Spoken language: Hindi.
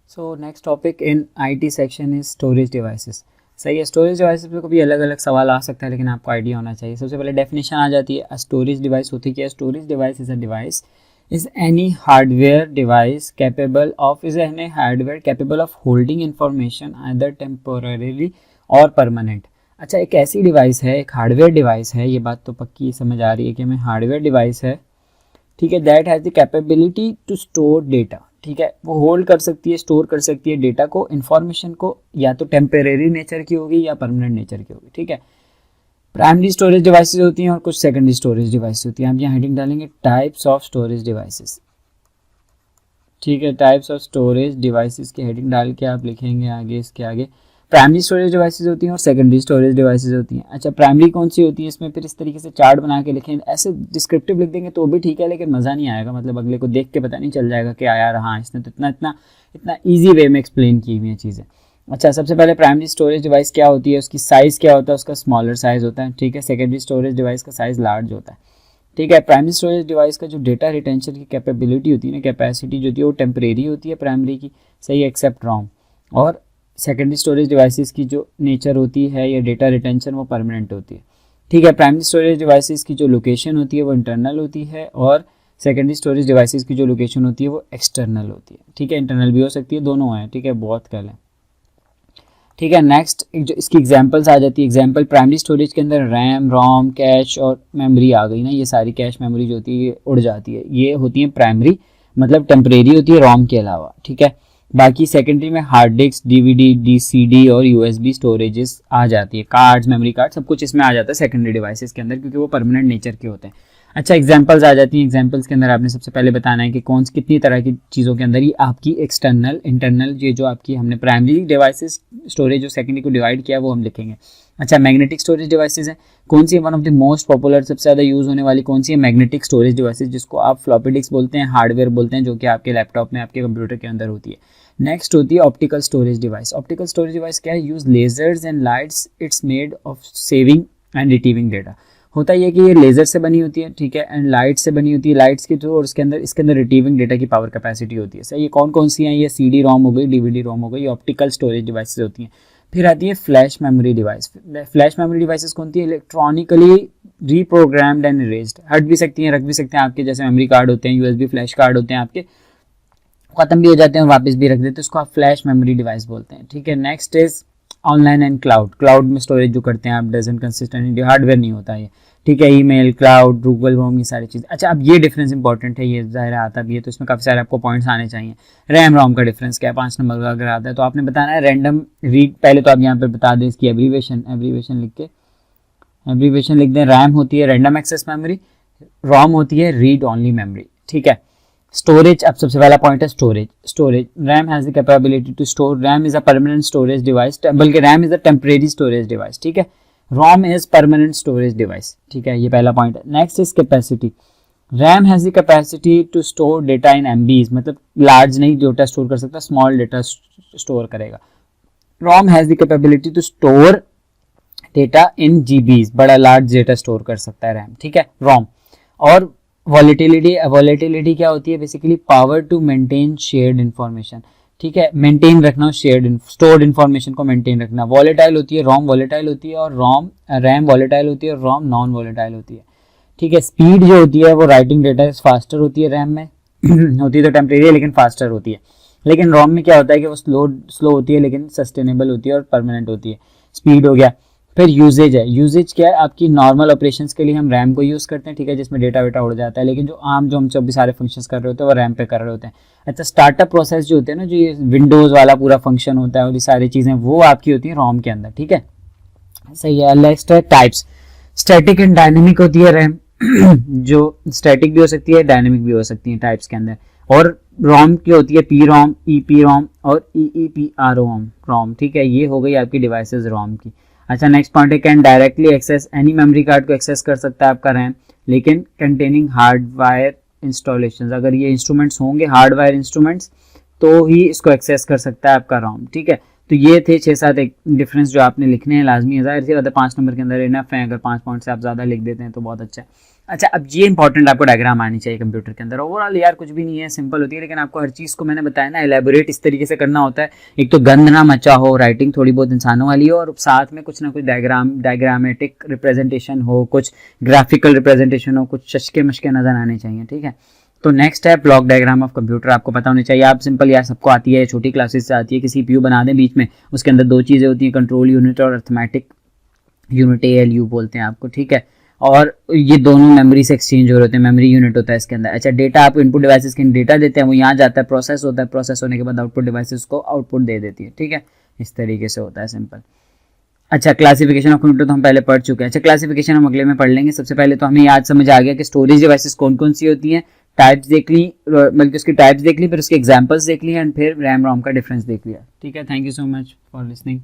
So next topic in IT section is storage devices. सही है, स्टोरेज डिवाइसेस पे कभी अलग अलग सवाल आ सकता है, लेकिन आपको आइडिया होना चाहिए। सबसे पहले डेफिनेशन आ जाती है, स्टोरेज डिवाइस होती क्या है। Storage device is a device is any hardware device capable of holding information either temporarily और परमानेंट। अच्छा, एक ऐसी डिवाइस है, एक हार्डवेयर डिवाइस है, ये बात तो पक्की समझ आ रही है कि हमें हार्डवेयर डिवाइस है, ठीक है, that has the capability to store data. ठीक है, वो होल्ड कर सकती है, स्टोर कर सकती है डेटा को, इन्फॉर्मेशन को, या तो टेम्परेरी नेचर की होगी या परमानेंट नेचर की होगी। ठीक है, प्राइमरी स्टोरेज डिवाइसेस होती हैं और कुछ सेकेंडरी स्टोरेज डिवाइस होती हैं। आप यहाँ हेडिंग डालेंगे टाइप्स ऑफ स्टोरेज डिवाइसेस। ठीक है, टाइप्स ऑफ स्टोरेज डिवाइसेस की हेडिंग डाल के आप लिखेंगे आगे, इसके आगे प्राइमरी स्टोरेज डिवाइसेस होती हैं और सेकेंडरी स्टोरेज डिवाइसेस होती हैं। अच्छा, प्राइमरी कौन सी होती है, इसमें फिर इस तरीके से चार्ट बना के लिखें। ऐसे डिस्क्रिप्टिव लिख देंगे तो भी ठीक है, लेकिन मज़ा नहीं आएगा, मतलब अगले को देख के पता नहीं चल जाएगा कि यार हाँ इसने तो इतना ईजी वे में एक्सप्लेन की हुई है चीज़ें। अच्छा, सबसे पहले प्राइमरी स्टोरेज डिवाइस क्या होती है, उसकी साइज़ क्या होता है, उसका स्मॉलर साइज़ होता है। ठीक है, सेकेंडरी स्टोरेज डिवाइस का साइज़ लार्ज होता है। ठीक है, प्राइमरी स्टोरेज डिवाइस का जो डेटा रिटेंशन की कैपेबिलिटी होती है ना, कैपेसिटी जो होती है वो टेम्परेरी होती है प्राइमरी की, सही, एक्सेप्ट रॉम। और सेकेंडरी स्टोरेज डिवाइसेस की जो नेचर होती है या डेटा रिटेंशन वो परमानेंट होती है। ठीक है, प्राइमरी स्टोरेज डिवाइसेस की जो लोकेशन होती है वो इंटरनल होती है और सेकेंडरी स्टोरेज डिवाइसेस की जो लोकेशन होती है वो एक्सटर्नल होती है। ठीक है, इंटरनल भी हो सकती है, दोनों है। ठीक है, बहुत कल है। ठीक है, नेक्स्ट जो इसकी एग्जांपल्स आ जाती है। एग्जांपल प्राइमरी स्टोरेज के अंदर रैम, रोम, कैश और मेमोरी आ गई ना, ये सारी कैश मेमोरी जो होती है ये उड़ जाती है, ये होती है प्राइमरी, मतलब टेम्परेरी होती है रोम के अलावा। ठीक है, बाकी सेकेंडरी में हार्ड डिस्क, डीवीडी, डीसीडी और यूएसबी स्टोरेजेस आ जाती है, कार्ड्स, मेमोरी कार्ड, सब कुछ इसमें आ जाता है सेकेंडरी डिवाइसेस के अंदर, क्योंकि वो परमानेंट नेचर के होते हैं। अच्छा, एग्जांपल्स आ जाती हैं। एग्जांपल्स के अंदर आपने सबसे पहले बताना है कि कौन सी कितनी तरह की चीज़ों के अंदर ही आपकी एक्सटर्नल, इंटरनल, ये जो आपकी हमने प्राइमरी डिवाइसेस स्टोरेज जो सेकेंडरी को डिवाइड किया वो हम लिखेंगे। अच्छा, मैग्नेटिक स्टोरेज डिवाइसेस हैं, कौन सी one of the most popular, सबसे ज़्यादा यूज़ होने वाली कौन सी है, मैग्नेटिक स्टोरेज डिवाइसेस, जिसको आप फ्लॉपी डिस्क बोलते हैं, हार्डवेयर बोलते हैं, जो कि आपके लैपटॉप में, आपके कंप्यूटर के अंदर होती है। नेक्स्ट होती है optical storage device. Optical storage device क्या है, use lasers and lights, it's made of saving and retrieving data. होता ये कि ये लेज़र से बनी होती है, ठीक है, एंड लाइट से बनी होती है, लाइट्स के थ्रू, और इसके अंदर रिट्रीविंग डेटा की पावर कैपेसिटी होती है। सही, ये कौन कौन सी हैं, ये सीडी रोम हो गई, डीवीडी रोम हो गई, ये ऑप्टिकल स्टोरेज डिवाइसेस होती हैं। फिर आती है flash memory device. Flash memory devices कौन सी है, इलेक्ट्रॉनिकली रीप्रोग्राम्ड एंड इरेज्ड, हट भी सकती हैं, रख भी सकते हैं, आपके जैसे मेमोरी कार्ड होते हैं, यूएसबी फ्लैश कार्ड होते हैं, आपके खत्म भी हो जाते हैं और वापस भी रख देते हैं, उसको आप फ्लैश मेमोरी डिवाइस बोलते हैं। ठीक है, next is online and cloud. Cloud में स्टोरेज जो करते हैं आप, डजंट कंसिस्टेंट हार्डवेयर नहीं होता है। ठीक है, ईमेल, क्लाउड, गूगल होम, ये सारी चीज़। अच्छा, अब ये डिफरेंस इंपॉर्टेंट है, ये ज़ाहिर आता भी है, तो इसमें काफ़ी सारे आपको पॉइंट्स आने चाहिए। रैम रोम का डिफरेंस क्या है, 5 नंबर का अगर आता है तो आपने बताना है रैंडम रीड। पहले तो आप यहाँ पर बता दें इसकी एब्रीवेशन लिख दें। रैम होती है रैंडम एक्सेस मेमोरी, रोम होती है रीड ओनली मेमोरी। ठीक है, स्टोरेज, अब सबसे पहला पॉइंट है storage. RAM has the capability to store, RAM is a permanent storage device, बल्कि RAM is a temporary storage device. ठीक है, ROM is permanent storage device. ठीक है, ये पहला पॉइंट है। Next is capacity. RAM has the capacity to store data in MBs, मतलब लार्ज नहीं डेटा स्टोर कर सकता, स्मॉल डेटा स्टोर करेगा। ROM has the capability to store data in GBs, बड़ा लार्ज डेटा स्टोर कर सकता है रैम। ठीक है, रोम। और वॉलेटिलिटी क्या होती है, basically power to maintain shared information. ठीक है, मेंटेन रखना, स्टोर्ड इन्फॉर्मेशन को मेंटेन रखना। वॉलेटाइल होती है, रोम वॉलेटाइल होती है, और रैम वॉलेटाइल होती है, और रोम नॉन वॉलेटाइल होती है। ठीक है, स्पीड जो होती है वो राइटिंग डेटा फास्टर होती है, रैम में होती है तो टेम्परेरी है लेकिन फास्टर होती है। लेकिन रोम में क्या होता है कि वो स्लो होती है लेकिन सस्टेनेबल होती है और परमानेंट होती है। स्पीड हो गया। फिर यूजेज है, यूजेज क्या है, आपकी नॉर्मल ऑपरेशंस के लिए हम रैम को यूज़ करते हैं, ठीक है, जिसमें डेटा वेटा उड़ जाता है, लेकिन जो हम जब भी सारे फंक्शंस कर रहे होते हैं वो रैम पे कर रहे होते हैं। अच्छा, स्टार्टअप प्रोसेस जो होते हैं ना, जो ये विंडोज़ वाला पूरा फंक्शन होता है और ये सारी चीज़ें वो आपकी होती हैं रोम के अंदर। ठीक है, सही है। नेक्स्ट है टाइप्स। स्टैटिक एंड डायनेमिक होती है रैम जो स्टैटिक भी हो सकती है, डायनेमिक भी हो सकती है टाइप्स के अंदर। और रोम की होती है P ROM, E P ROM और ई ई पी आर रोम। ठीक है, ये हो गई आपकी डिवाइसेज रोम की। अच्छा, नेक्स्ट पॉइंट है can directly access any memory card को एक्सेस कर सकता है आपका रैम, लेकिन कंटेनिंग हार्डवायर इंस्टॉलेशन, अगर ये इंस्ट्रूमेंट्स होंगे हार्डवायर इंस्ट्रूमेंट्स तो ही इसको एक्सेस कर सकता है आपका रोम। ठीक है, तो ये थे 6-7 एक डिफरेंस जो आपने लिखने हैं लाजमी है, जाहिर सी बात है 5 नंबर के अंदर इनफ है, अगर 5 पॉइंट से आप ज़्यादा लिख देते हैं तो बहुत अच्छा है। अच्छा, अब ये इंपॉर्टेंट आपको डायग्राम आनी चाहिए कंप्यूटर के अंदर। ओवरऑल यार कुछ भी नहीं है, सिंपल होती है, लेकिन आपको हर चीज़ को मैंने बताया ना एलेबोरेट इस तरीके से करना होता है। एक तो गंद ना मचा हो, राइटिंग थोड़ी बहुत इंसानों वाली हो, और साथ में कुछ ना कुछ डायग्रामेटिक रिप्रेजेंटेशन हो, कुछ ग्राफिकल रिप्रेजेंटेशन हो, कुछ चस्के मशके नजर आने चाहिए, ठीक है। तो नेक्स्ट है ब्लॉक डायग्राम ऑफ कंप्यूटर, आपको पता होनी चाहिए। आप सिंपल यार सबको आती है, छोटी क्लासेस से आती है कि सीपीयू बना दें बीच में, उसके अंदर दो चीज़ें होती हैं, कंट्रोल यूनिट और अर्थमेटिक यूनिट, ALU बोलते हैं आपको, ठीक है। और ये दोनों मेमोरी से एक्सचेंज हो रहे होते हैं, मेमोरी यूनिट होता है इसके अंदर। अच्छा, डेटा आप इनपुट डिवाइसेस के डेटा देते हैं, वो यहाँ जाता है, प्रोसेस होता है, प्रोसेस होने के बाद आउटपुट डिवाइसेस को आउटपुट दे देती है, ठीक है। इस तरीके से होता है सिंपल। अच्छा, क्लासिफिकेशन ऑफ कंप्यूटर तो हम पहले पढ़ चुके हैं। अच्छा, क्लासिफिकेशन हम अगले में पढ़ लेंगे। सबसे पहले तो हमें आज समझ आ गया कि स्टोरेज डिवाइसेस कौन कौन सी होती हैं, टाइप्स देख ली, बल्कि उसकी टाइप्स देख ली, फिर उसके एग्जांपल्स देख लिए, एंड फिर रैम रोम का डिफरेंस देख लिया, ठीक है। Thank you so much for listening.